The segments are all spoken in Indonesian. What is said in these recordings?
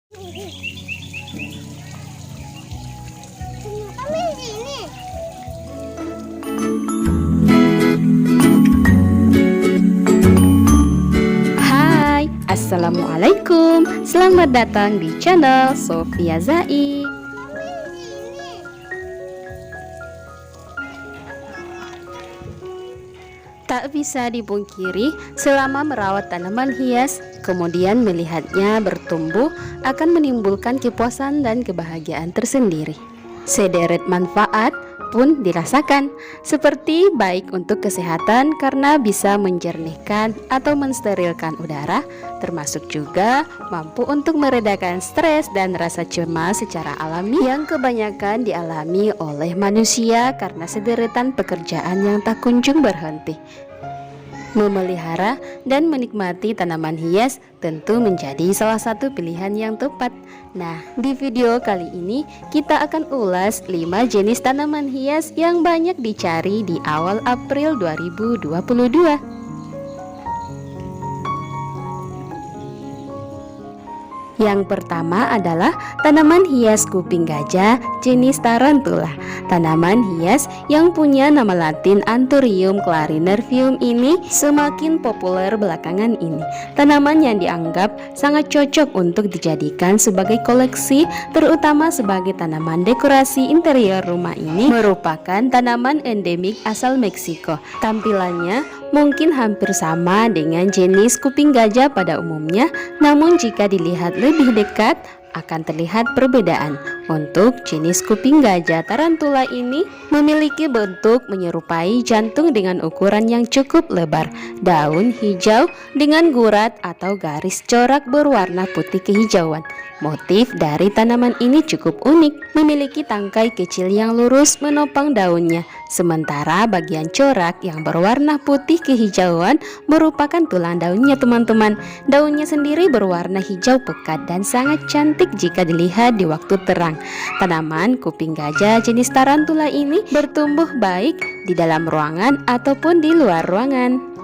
Kami sini. Hai, Assalamualaikum. Selamat datang di channel Sofia Zai. Tak bisa dipungkiri, selama merawat tanaman hias, kemudian melihatnya bertumbuh akan menimbulkan kepuasan dan kebahagiaan tersendiri. Sederet manfaat pun dirasakan, seperti baik untuk kesehatan karena bisa menjernihkan atau mensterilkan udara, termasuk juga mampu untuk meredakan stres dan rasa cemas secara alami yang kebanyakan dialami oleh manusia karena sederetan pekerjaan yang tak kunjung berhenti. Memelihara dan menikmati tanaman hias tentu menjadi salah satu pilihan yang tepat. Nah, di video kali ini kita akan ulas 5 jenis tanaman hias yang banyak dicari di awal April 2022. Yang pertama adalah tanaman hias kuping gajah jenis tarantula. Tanaman hias yang punya nama latin Anthurium clarinervium ini semakin populer belakangan ini. Tanaman yang dianggap sangat cocok untuk dijadikan sebagai koleksi, terutama sebagai tanaman dekorasi interior rumah ini merupakan tanaman endemik asal Meksiko. Tampilannya mungkin hampir sama dengan jenis kuping gajah pada umumnya, namun jika dilihat lebih dekat akan terlihat perbedaan. Untuk jenis kuping gajah tarantula ini memiliki bentuk menyerupai jantung dengan ukuran yang cukup lebar, daun hijau dengan gurat atau garis corak berwarna putih kehijauan. Motif dari tanaman ini cukup unik, memiliki tangkai kecil yang lurus menopang daunnya, sementara bagian corak yang berwarna putih kehijauan merupakan tulang daunnya teman-teman. Daunnya sendiri berwarna hijau pekat dan sangat cantik jika dilihat di waktu terang. Tanaman kuping gajah jenis tarantula ini bertumbuh baik di dalam ruangan ataupun di luar ruangan.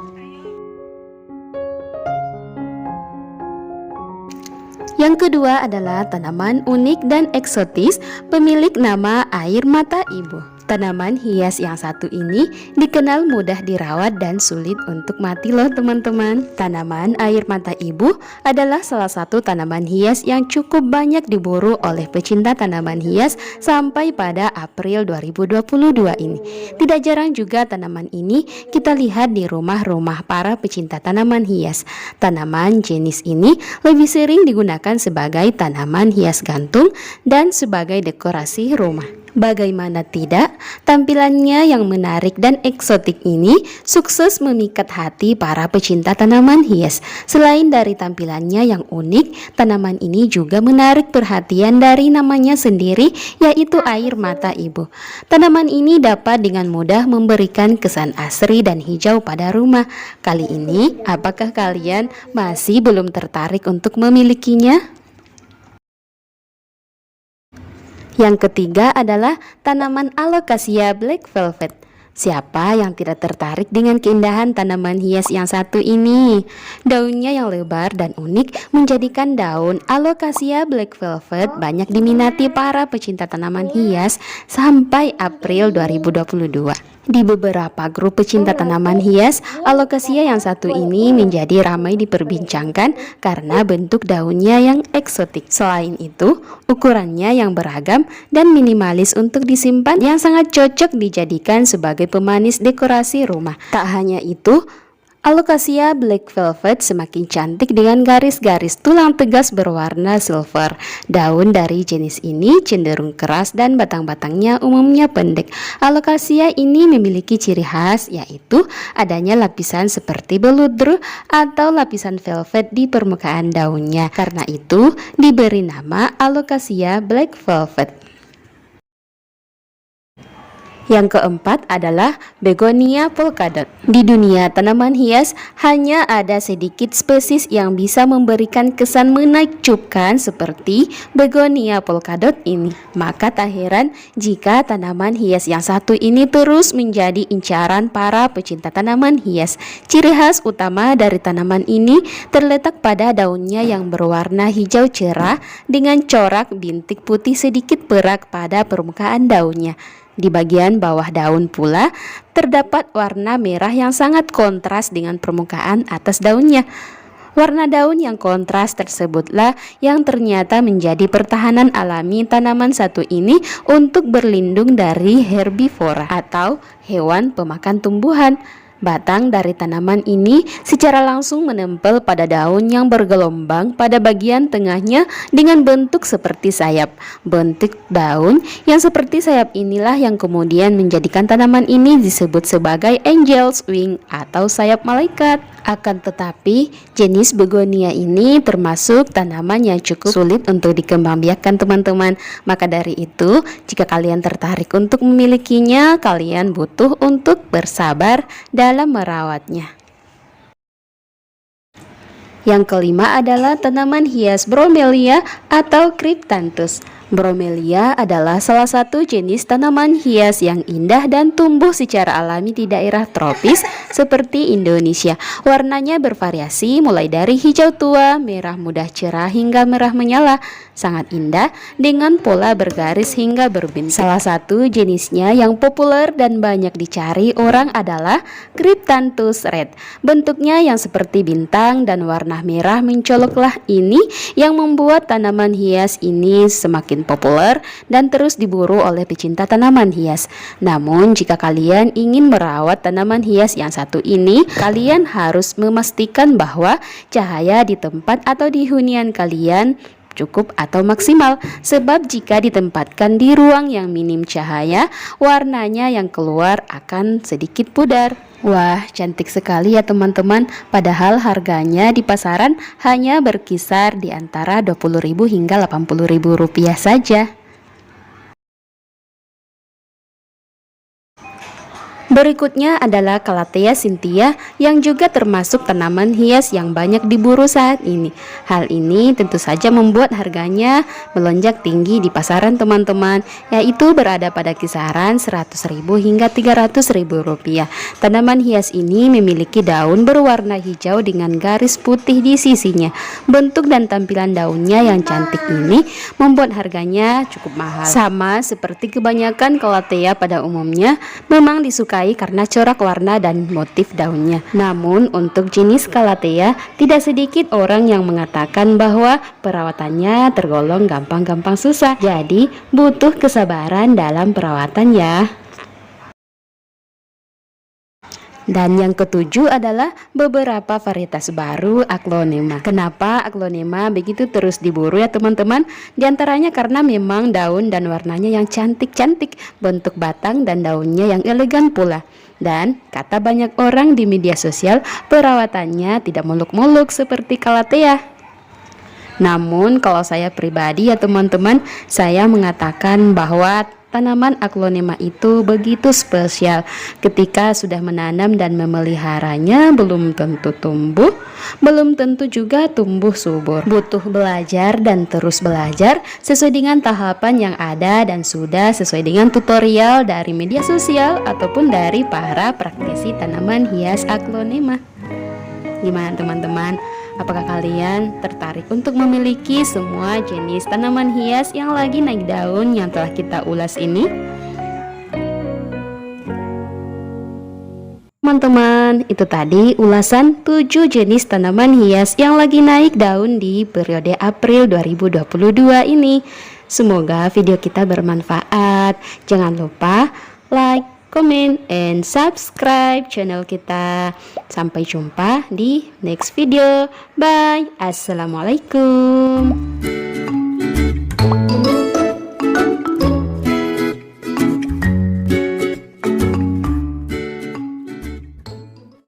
Yang kedua adalah tanaman unik dan eksotis pemilik nama air mata ibu. Tanaman hias yang satu ini dikenal mudah dirawat dan sulit untuk mati loh teman-teman. Tanaman air mata ibu adalah salah satu tanaman hias yang cukup banyak diburu oleh pecinta tanaman hias sampai pada April 2022 ini. Tidak jarang juga tanaman ini kita lihat di rumah-rumah para pecinta tanaman hias. Tanaman jenis ini lebih sering digunakan sebagai tanaman hias gantung dan sebagai dekorasi rumah. Bagaimana tidak, tampilannya yang menarik dan eksotik ini sukses memikat hati para pecinta tanaman hias. Selain dari tampilannya yang unik, tanaman ini juga menarik perhatian dari namanya sendiri, yaitu air mata ibu. Tanaman ini dapat dengan mudah memberikan kesan asri dan hijau pada rumah. Kali ini, apakah kalian masih belum tertarik untuk memilikinya? Yang ketiga adalah tanaman Alocasia Black Velvet. Siapa yang tidak tertarik dengan keindahan tanaman hias yang satu ini? Daunnya yang lebar dan unik menjadikan daun Alocasia Black Velvet banyak diminati para pecinta tanaman hias sampai April 2022. Di beberapa grup pecinta tanaman hias, Alocasia yang satu ini menjadi ramai diperbincangkan karena bentuk daunnya yang eksotik. Selain itu, ukurannya yang beragam dan minimalis untuk disimpan yang sangat cocok dijadikan sebagai pemanis dekorasi rumah. Tak hanya itu, Alocasia Black Velvet semakin cantik dengan garis-garis tulang tegas berwarna silver. Daun dari jenis ini cenderung keras dan batang-batangnya umumnya pendek. Alocasia ini memiliki ciri khas yaitu adanya lapisan seperti beludru atau lapisan velvet di permukaan daunnya. Karena itu diberi nama Alocasia Black Velvet. Yang keempat adalah begonia polkadot. Di dunia tanaman hias hanya ada sedikit spesies yang bisa memberikan kesan menakjubkan seperti begonia polkadot ini. Maka tak heran jika tanaman hias yang satu ini terus menjadi incaran para pecinta tanaman hias. Ciri khas utama dari tanaman ini terletak pada daunnya yang berwarna hijau cerah dengan corak bintik putih sedikit perak pada permukaan daunnya. Di bagian bawah daun pula terdapat warna merah yang sangat kontras dengan permukaan atas daunnya. Warna daun yang kontras tersebutlah yang ternyata menjadi pertahanan alami tanaman satu ini untuk berlindung dari herbivora atau hewan pemakan tumbuhan. Batang dari tanaman ini secara langsung menempel pada daun yang bergelombang pada bagian tengahnya dengan bentuk seperti sayap. Bentuk daun yang seperti sayap inilah yang kemudian menjadikan tanaman ini disebut sebagai angel's wing atau sayap malaikat. Akan tetapi jenis begonia ini termasuk tanaman yang cukup sulit untuk dikembangbiakkan teman-teman. Maka dari itu jika kalian tertarik untuk memilikinya, kalian butuh untuk bersabar dalam merawatnya. Yang kelima adalah tanaman hias bromelia atau cryptanthus. Bromelia adalah salah satu jenis tanaman hias yang indah dan tumbuh secara alami di daerah tropis seperti Indonesia. Warnanya bervariasi mulai dari hijau tua, merah muda cerah hingga merah menyala. Sangat indah dengan pola bergaris hingga berbintang. Salah satu jenisnya yang populer dan banyak dicari orang adalah Cryptanthus red. Bentuknya yang seperti bintang dan warna merah mencoloklah ini yang membuat tanaman hias ini semakin populer dan terus diburu oleh pecinta tanaman hias. Namun jika kalian ingin merawat tanaman hias yang satu ini, kalian harus memastikan bahwa cahaya di tempat atau di hunian kalian cukup atau maksimal, sebab jika ditempatkan di ruang yang minim cahaya, warnanya yang keluar akan sedikit pudar. Wah, cantik sekali ya teman-teman, padahal harganya di pasaran hanya berkisar di antara 20.000 hingga 80.000 rupiah saja. Berikutnya adalah Calathea cynthia yang juga termasuk tanaman hias yang banyak diburu saat ini. Hal ini tentu saja membuat harganya melonjak tinggi di pasaran teman-teman, yaitu berada pada kisaran 100.000 hingga 300.000 rupiah. Tanaman hias ini memiliki daun berwarna hijau dengan garis putih di sisinya. Bentuk dan tampilan daunnya yang cantik ini membuat harganya cukup mahal. Sama seperti kebanyakan Calathea pada umumnya, memang disukai karena corak warna dan motif daunnya. Namun untuk jenis Calathea tidak sedikit orang yang mengatakan bahwa perawatannya tergolong gampang-gampang susah. Jadi butuh kesabaran dalam perawatan ya. Dan yang ketujuh adalah beberapa varietas baru Aglaonema. Kenapa Aglaonema begitu terus diburu ya teman-teman? Di antaranya karena memang daun dan warnanya yang cantik-cantik, bentuk batang dan daunnya yang elegan pula. Dan kata banyak orang di media sosial, perawatannya tidak muluk-muluk seperti Calathea. Namun kalau saya pribadi ya teman-teman, saya mengatakan bahwa tanaman Aglaonema itu begitu spesial. Ketika sudah menanam dan memeliharanya, belum tentu tumbuh, belum tentu juga tumbuh subur. Butuh belajar dan terus belajar sesuai dengan tahapan yang ada dan sudah sesuai dengan tutorial dari media sosial ataupun dari para praktisi tanaman hias Aglaonema. Gimana teman-teman? Apakah kalian tertarik untuk memiliki semua jenis tanaman hias yang lagi naik daun yang telah kita ulas ini? Teman-teman, itu tadi ulasan 7 jenis tanaman hias yang lagi naik daun di periode April 2022 ini. Semoga video kita bermanfaat. Jangan lupa like, komen, and subscribe channel kita. Sampai jumpa di next video. Bye. Assalamualaikum.